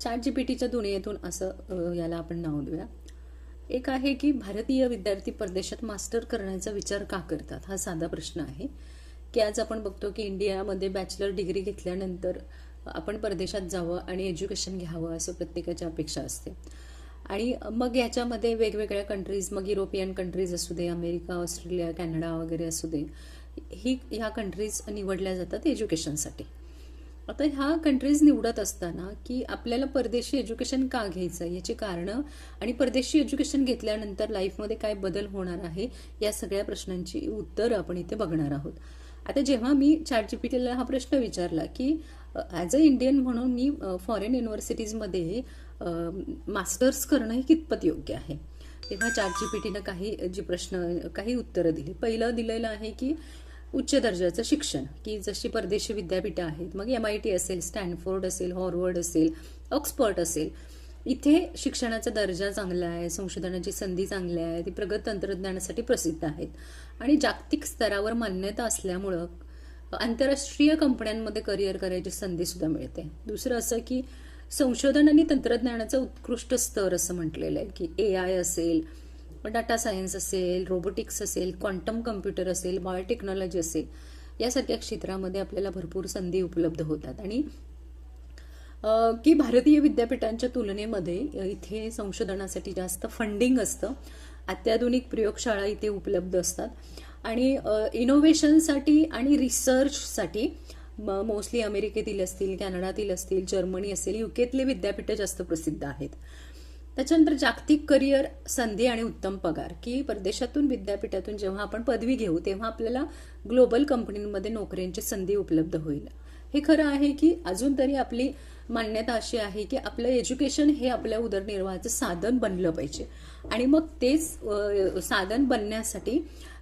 ChatGPTच्या दुनियेतून असं याला आपण नाव देऊया. एक आहे की भारतीय विद्यार्थी परदेशात मास्टर करण्याचा विचार का करतात, हा साधा प्रश्न आहे. की आज आपण बघतो की इंडियामध्ये बॅचलर डिग्री घेतल्यानंतर आपण परदेशात जावं आणि एज्युकेशन घ्यावं असं प्रत्येकाची अपेक्षा असते. आणि मग याच्यामध्ये वेगवेगळ्या कंट्रीज, मग युरोपियन कंट्रीज असू दे, अमेरिका, ऑस्ट्रेलिया, कॅनडा वगैरे असू दे, ह्या कंट्रीज निवडल्या जातात एज्युकेशनसाठी. आता ह्या कंट्रीज निवडत असताना की आपल्याला परदेशी एज्युकेशन का घ्यायचं याची कारणं आणि परदेशी एज्युकेशन घेतल्यानंतर लाईफमध्ये काय बदल होणार आहे या सगळ्या प्रश्नांची उत्तर आपण इथे बघणार आहोत. आता जेव्हा मी ChatGPTला हा प्रश्न विचारला की ॲज अ इंडियन म्हणून मी फॉरेन युनिव्हर्सिटीजमध्ये मास्टर्स करणं हे कितपत योग्य आहे, तेव्हा ChatGPTनं काही उत्तरं दिली. पहिलं दिलेलं आहे की उच्च दर्जाचं शिक्षण, की जशी परदेशी विद्यापीठं आहेत, मग MIT असेल, स्टॅनफोर्ड असेल, हॉर्वर्ड असेल, ऑक्सफर्ड असेल, इथे शिक्षणाचा दर्जा चांगला आहे, संशोधनाची संधी चांगली आहे, ती प्रगत तंत्रज्ञानासाठी प्रसिद्ध आहेत आणि जागतिक स्तरावर मान्यता असल्यामुळं आंतरराष्ट्रीय कंपन्यांमध्ये करिअर करायची संधी सुद्धा मिळते. दुसरं असं की संशोधन आणि तंत्रज्ञानाचा उत्कृष्ट स्तर असं म्हटलेलं आहे की AI असेल, डाटा सायन्स असेल, रोबोटिक्स असेल, क्वांटम कम्प्युटर असेल, बायोटेक्नॉलॉजी असेल, यासारख्या क्षेत्रामध्ये आपल्याला भरपूर संधी उपलब्ध होतात. आणि की भारतीय विद्यापीठांच्या तुलनेमध्ये इथे संशोधनासाठी जास्त फंडिंग असतं, अत्याधुनिक प्रयोगशाळा इथे उपलब्ध असतात आणि इनोव्हेशनसाठी आणि रिसर्चसाठी मोस्टली अमेरिकेतील असतील, कॅनडातील असतील, जर्मनी असेल, UKतले विद्यापीठं जास्त प्रसिद्ध आहेत. त्याच्यानंतर जागतिक करिअर संधी आणि उत्तम पगार, की परदेशातून विद्यापीठातून जेव्हा आपण पदवी घेऊ तेव्हा आपल्याला ग्लोबल कंपनीमध्ये नोकऱ्यांची संधी उपलब्ध होईल. हे खरं आहे की अजून तरी आपली मान्यता अशी आहे की आपलं एज्युकेशन हे आपल्या उदरनिर्वाहाचं साधन बनलं पाहिजे आणि मग तेच साधन बनण्यासाठी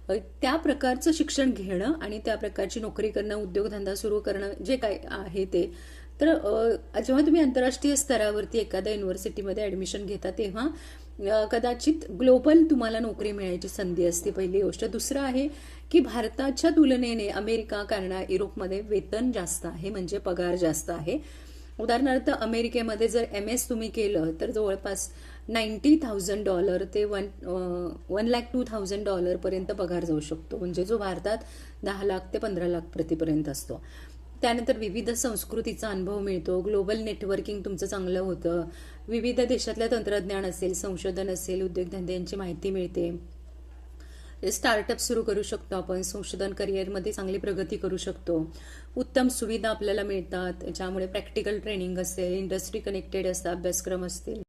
त्या प्रकारचं शिक्षण घेणं आणि त्या प्रकारची नोकरी करणं, उद्योगधंदा सुरू करणं जे काय आहे ते. तर जेव्हा तुम्ही आंतरराष्ट्रीय स्तरावरती एखाद्या युनिव्हर्सिटीमध्ये ॲडमिशन घेता तेव्हा कदाचित ग्लोबल तुम्हाला नोकरी मिळायची संधी असते, पहिली गोष्ट. दुसरं आहे की भारताच्या तुलनेने अमेरिका, कॅनडा, युरोपमध्ये वेतन जास्त आहे, म्हणजे पगार जास्त आहे. उदाहरणार्थ अमेरिकेमध्ये जर MS तुम्ही केलं तर जवळपास $90,000 ते $1,02,000 पर्यंत पगार जाऊ शकतो, म्हणजे जो भारतात 10 लाख ते 15 लाख प्रतिपर्यंत असतो. त्यानंतर विविध संस्कृतीचा अनुभव मिळतो, ग्लोबल नेटवर्किंग तुमचं चांगलं होतं, विविध देशातल्या तंत्रज्ञान असेल, संशोधन असेल, उद्योगधंद्यांची माहिती मिळते, स्टार्टअप सुरू करू शकतो आपण, संशोधन करिअरमध्ये चांगली प्रगती करू शकतो, उत्तम सुविधा आपल्याला मिळतात, ज्यामुळे प्रॅक्टिकल ट्रेनिंग असेल, इंडस्ट्री कनेक्टेड असतात अभ्यासक्रम असतील,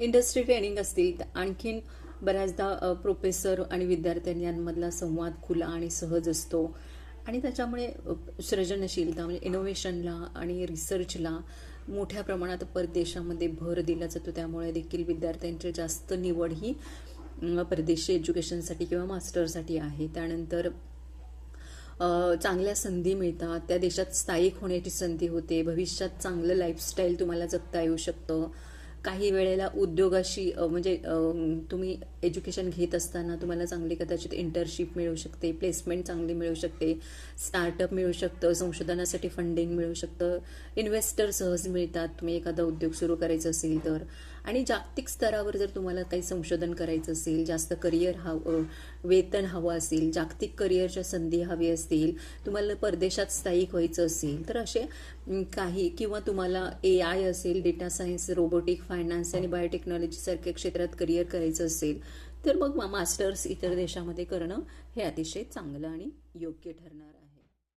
इंडस्ट्री ट्रेनिंग असतील, आणखीन बऱ्याचदा प्रोफेसर आणि विद्यार्थ्यांनी यांमधला संवाद खुला आणि सहज असतो आणि त्याच्यामुळे सृजनशीलता म्हणजे इनोव्हेशनला आणि रिसर्चला मोठ्या प्रमाणात परदेशामध्ये भर दिला जातो. त्यामुळे देखील विद्यार्थ्यांची जास्त निवड ही परदेशी एज्युकेशनसाठी किंवा मास्टरसाठी आहे. त्यानंतर चांगल्या संधी मिळतात, त्या देशात स्थायिक होण्याची संधी होते, भविष्यात चांगलं लाईफस्टाईल तुम्हाला जगता येऊ शकतं. काही वेळेला उद्योगाशी म्हणजे तुम्ही एज्युकेशन घेत असताना तुम्हाला चांगली कदाचित इंटर्नशिप मिळू शकते, प्लेसमेंट चांगली मिळू शकते, स्टार्टअप मिळू शकतं, संशोधनासाठी फंडिंग मिळू शकतं, इन्व्हेस्टर सहज मिळतात तुम्ही एखादा उद्योग सुरू करायचा असेल तर. आणि जागतिक स्तरावर जर तुम्हाला काही संशोधन करायचं असेल, जास्त करिअर वेतन हवं असेल, जागतिक करिअरच्या संधी हवी असतील, तुम्हाला परदेशात स्थायिक व्हायचं असेल तर असे काही, किंवा तुम्हाला AI असेल, डेटा सायन्स, रोबोटिक, फायनान्स आणि बायोटेक्नॉलॉजी सारख्या क्षेत्रात करिअर करायचं असेल तर मग मास्टर्स इतर देशामध्ये करणं हे अतिशय चांगलं आणि योग्य ठरणार आहे.